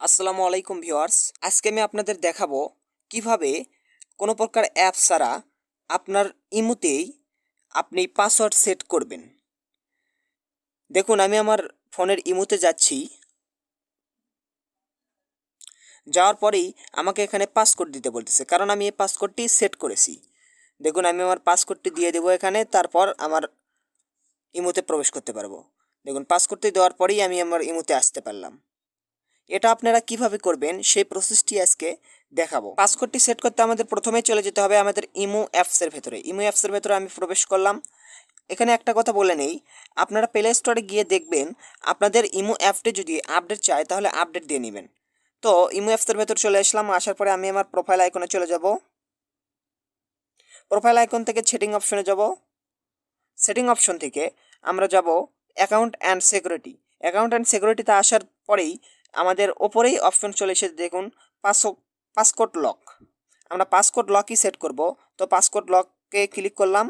আসসালামু আলাইকুম ভিউয়ার্স। আজকে আমি আপনাদের দেখাবো কিভাবে কোনো প্রকার অ্যাপ ছাড়া আপনার ইমোতেই আপনি পাসওয়ার্ড সেট করবেন। দেখুন, আমি আমার ফোনের ইমোতে যাচ্ছি। যাওয়ার পরেই আমাকে এখানে পাসকোড দিতে বলতেছে, কারণ আমি এই পাসকোডটি সেট করেছি। দেখুন, আমি আমার পাসকোডটি দিয়ে দেবো এখানে, তারপর আমার ইমোতে প্রবেশ করতে পারবো। দেখুন, পাসকোডটি দেওয়ার পরেই আমি আমার ইমোতে আসতে পারলাম। এটা আপনারা কিভাবে করবেন সেই প্রসেসটি আজকে দেখাবো। পাসকোডটি সেট করতে আমাদের প্রথমেই চলে যেতে হবে আমাদের ইমো অ্যাপসের ভেতরে। ইমো অ্যাপসের ভেতরে আমি প্রবেশ করলাম। এখানে একটা কথা বলে নেই, আপনারা প্লে স্টোরে গিয়ে দেখবেন আপনাদের ইমো অ্যাপটি যদি আপডেট চায় তাহলে আপডেট দিয়ে নেবেন। তো ইমো অ্যাপসের ভেতর চলে আসলাম। আসার পরে আমি আমার প্রোফাইল আইকনে চলে যাব। প্রোফাইল আইকন থেকে সেটিং অপশনে যাব। সেটিং অপশন থেকে আমরা যাব account and security. Account and সিকিউরিটিতে আসার পরেই আমাদের ওপরেই অপশন চলে এসে দেখুন পাসকোড লক। আমরা পাসকোড লকই সেট করব। তো পাসকোড লককে ক্লিক করলাম।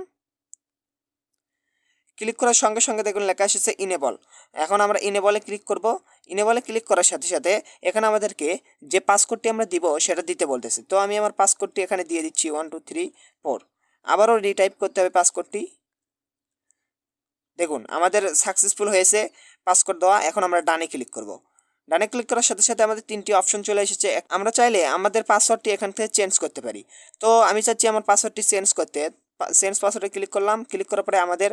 ক্লিক করার সঙ্গে সঙ্গে দেখুন লেখা এসেছে ইনেবল। এখন আমরা ইনেবলে ক্লিক করব। ইনেবলে ক্লিক করার সাথে সাথে এখানে আমাদেরকে যে পাসকোডটি আমরা দিব সেটা দিতে বলতেছে। তো আমি আমার পাসকোডটি এখানে দিয়ে দিচ্ছি 1 2 3 4। আবারও রিটাইপ করতে হবে পাসকোডটি। দেখুন, আমাদের সাকসেসফুল হয়েছে পাসকোড দেওয়া। এখন আমরা ডানে ক্লিক করব। ডানে ক্লিক করার সাথে সাথে আমাদের তিনটি অপশন চলে এসেছে। আমরা চাইলে আমাদের পাসওয়ার্ডটি এখান থেকে চেঞ্জ করতে পারি। তো আমি চাচ্ছি আমার পাসওয়ার্ডটি চেঞ্জ করতে। চেঞ্জ পাসওয়ার্ডে ক্লিক করলাম। ক্লিক করার পরে আমাদের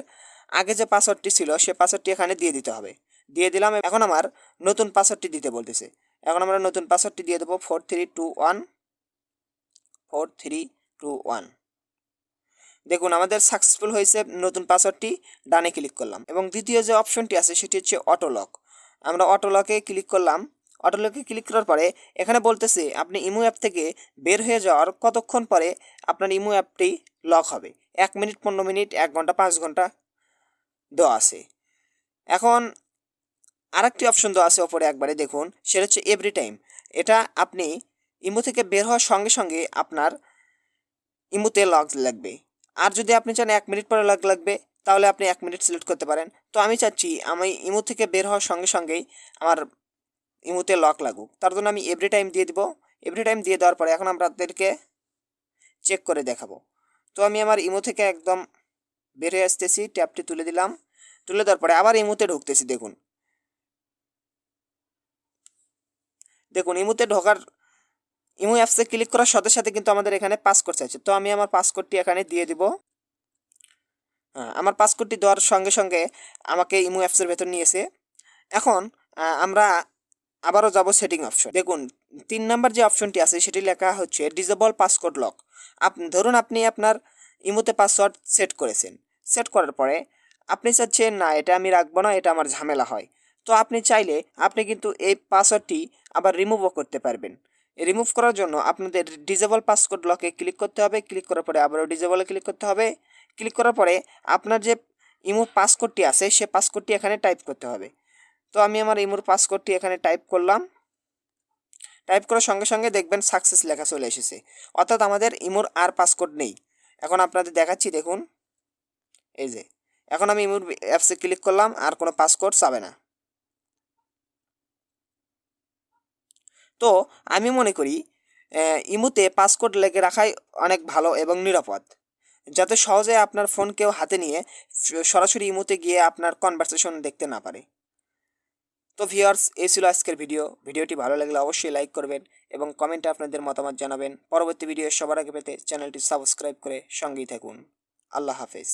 আগে যে পাসওয়ার্ডটি ছিল সে পাসওয়ার্ডটি এখানে দিয়ে দিতে হবে। দিয়ে দিলাম। এখন আমার নতুন পাসওয়ার্ডটি দিতে বলতেছে। এখন আমরা নতুন পাসওয়ার্ডটি দিয়ে দেবো 4321 4321। দেখুন, আমাদের সাকসেসফুল হয়েছে নতুন পাসওয়ার্ডটি। ডানে ক্লিক করলাম এবং দ্বিতীয় যে অপশনটি আছে সেটি হচ্ছে অটো লক। আমরা অটো লকে ক্লিক করলাম। অটো লকে ক্লিক করার পরে এখানে বলতেছে আপনি ইমো অ্যাপ থেকে বের হয়ে যাওয়ার কতক্ষণ পরে আপনার ইমো অ্যাপটি লক হবে। 1 মিনিট, 15 মিনিট, 1 ঘন্টা, 5 ঘন্টা দেওয়া আছে। এখন আরেকটি অপশন দেওয়া আছে ওপরে একবারে দেখুন, সেটা হচ্ছে এভরি টাইম। এটা আপনি ইমো থেকে বের হওয়ার সঙ্গে সঙ্গে আপনার ইমোতে লক লাগবে। আর যদি আপনি চান 1 মিনিট পরে লক লাগবে তাহলে আপনি 1 মিনিট সিলেক্ট করতে পারেন। তো আমি চাচ্ছি আমি ইমো থেকে বের হওয়ার সঙ্গে সঙ্গেই আমার ইমোতে লক লাগুক, তার জন্য আমি এভরি টাইম দিয়ে দিব। এভরি টাইম দিয়ে দেওয়ার পরে এখন আপনাদেরকে চেক করে দেখাবো। তো আমি আমার ইমো থেকে একদম বের হয়ে আসতেছি, ট্যাবটি তুলে দিলাম। তুলে দেওয়ার পরে আবার ইমোতে ঢুকতেছি। দেখুন দেখুন ইমোতে ঢোকার ইমো অ্যাপসে ক্লিক করার সাথে সাথে কিন্তু আমাদের এখানে পাসকোড চাইছে। তো আমি আমার পাসকোডটি এখানে দিয়ে দিব। আমার পাসকোডটি দেওয়ার সঙ্গে সঙ্গে আমাকে ইমো অ্যাপসের ভেতর নিয়েছে। এখন আমরা আবারও যাব সেটিং অপশন। দেখুন, 3 নাম্বার যে অপশনটি আছে সেটি লেখা হচ্ছে ডিসেবল পাসকোড লক। ধরুন আপনি আপনার ইমোতে পাসওয়ার্ড সেট করেছেন। সেট করার পরে আপনি চাচ্ছেন না এটা আমি রাখবো না, এটা আমার ঝামেলা হয়। তো আপনি চাইলে আপনি কিন্তু এই পাসওয়ার্ডটি আবার রিমুভও করতে পারবেন। রিমুভ করার জন্য আপনাদের ডিসেবল পাসকোড লকে ক্লিক করতে হবে। ক্লিক করার পরে আবারও ডিসেবলে ক্লিক করতে হবে। ক্লিক করার পরে আপনার যে ইমো পাসকোডটি আছে সে পাসকোডটি এখানে টাইপ করতে হবে। তো আমি আমার ইমোর পাসকোডটি এখানে টাইপ করলাম। টাইপ করার সঙ্গে সঙ্গে দেখবেন সাকসেস লেখা চলে এসেছে, অর্থাৎ আমাদের ইমোর আর পাসকোড নেই। এখন আপনাদের দেখাচ্ছি, দেখুন এই যে এখন আমি ইমোর অ্যাপসে ক্লিক করলাম, আর কোনো পাসকোড চাবে না। তো আমি মনে করি ইমোতে পাসকোড লেগে রাখাই অনেক ভালো এবং নিরাপদ, যাতে সহজে আপনার ফোন কেউ হাতে নিয়ে সরাসরি ইমোতে গিয়ে আপনার কনভারসেশন দেখতে না পারে। তো ভিউয়ার্স, এই ছিল আজকের ভিডিওটি ভালো লাগলে অবশ্যই লাইক করবেন এবং কমেন্টে আপনাদের মতামত জানাবেন। পরবর্তী ভিডিও সবার আগে পেতে চ্যানেলটি সাবস্ক্রাইব করে সঙ্গেই থাকুন। আল্লাহ হাফেজ।